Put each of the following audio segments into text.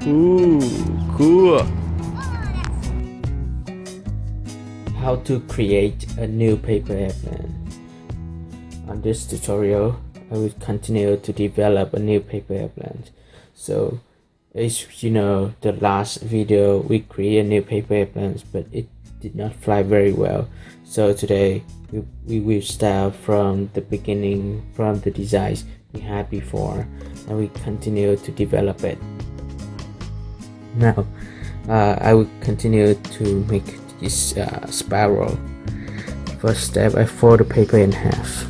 Ooh, cool! How to create a new paper airplane. On this tutorial, I will continue to develop a new paper airplane. So, as you know, the last video we created new paper airplanes, but it did not fly very well. So today we will start from the beginning, from the designs we had before, and we continue to develop it. Now, I will continue to make this spiral. First step, I fold the paper in half.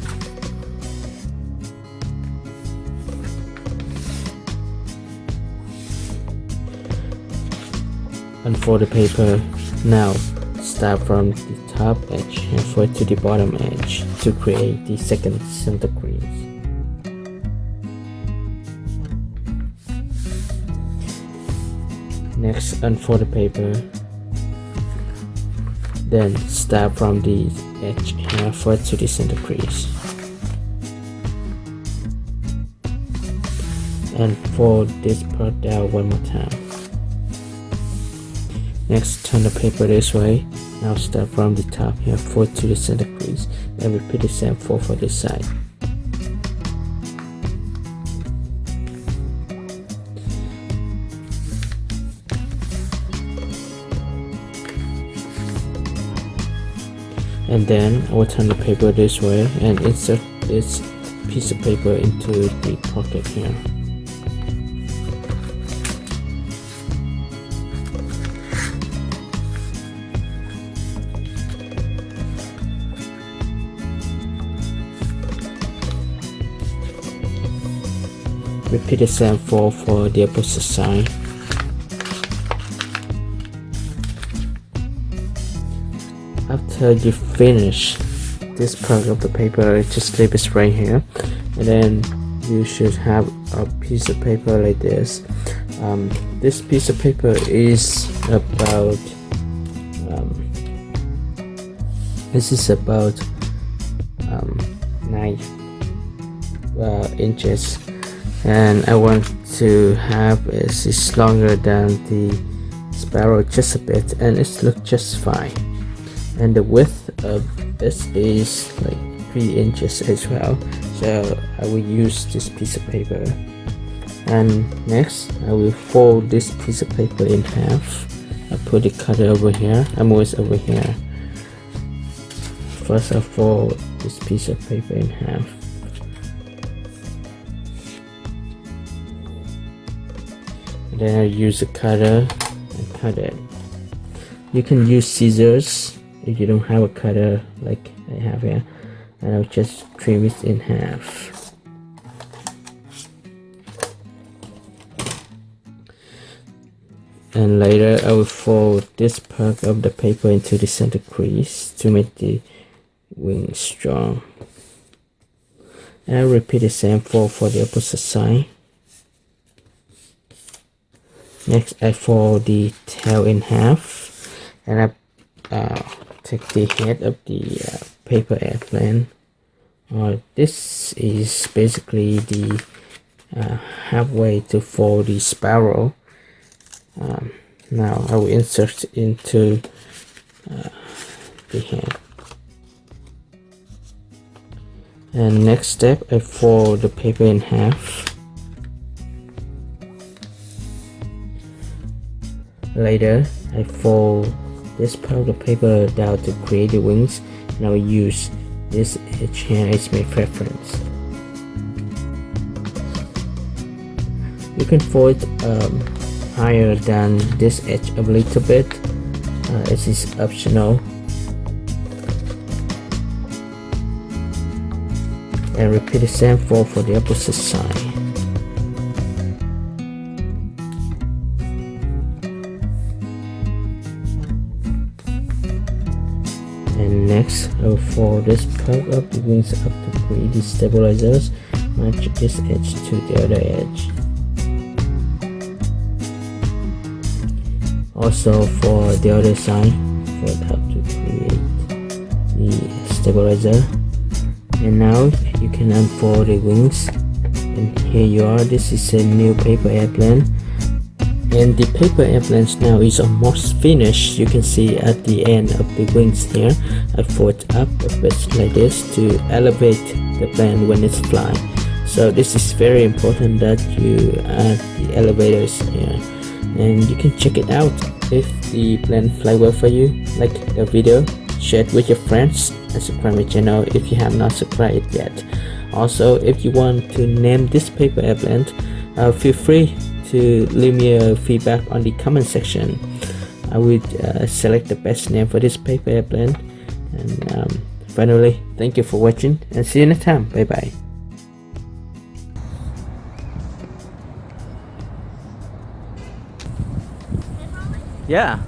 Unfold the paper. Now, start from the top edge and fold to the bottom edge to create the second center crease. Next, unfold the paper. Then start from the edge and fold to the center crease. And fold this part down one more time. Next, turn the paper this way. Now start from the top here, fold to the center crease, and repeat the same fold for this side. And then I will turn the paper this way and insert this piece of paper into the pocket here. Repeat the same fold for the opposite side. After you finish this part of the paper, just leave it right here, and then you should have a piece of paper like this. This piece of paper is about 9 inches, and I want to have it's longer than the sparrow just a bit, and it looks just fine. And the width of this is like 3 inches as well, so I will use this piece of paper. And next, I will fold this piece of paper in half. I put the cutter over here, I'm always over here. First, I fold this piece of paper in half. And then I use a cutter and cut it. You can use scissors if you don't have a cutter like I have here, and I'll just trim it in half. And later I will fold this part of the paper into the center crease to make the wings strong. And I'll repeat the same fold for the opposite side. Next, I fold the tail in half, and I take the head of the paper airplane. This is basically the halfway to fold the sparrow. Now I will insert into the head. And next step, I fold the paper in half. Later, I fold this part of the paper down to create the wings, and I will use this edge here as my reference. You can fold higher than this edge a little bit. It is optional. And repeat the same fold for the opposite side. And next, I will fold this part of the wings up to create the stabilizers. Match this edge to the other edge. Also for the other side, fold up to create the stabilizer. And now you can unfold the wings, and here you are. This is a new paper airplane. and the paper airplanes now is almost finished. You can see at the end of the wings here, I fold up a bit like this to elevate the plane when it's flying. So this is very important that you add the elevators here, and you can check it out. If the plane fly well for you, like the video, share it with your friends, and subscribe my channel if you have not subscribed yet. Also, if you want to name this paper airplane, feel free to leave me a feedback on the comment section. I would select the best name for this paper airplane. And finally, thank you for watching, and see you next time. Bye bye. Yeah.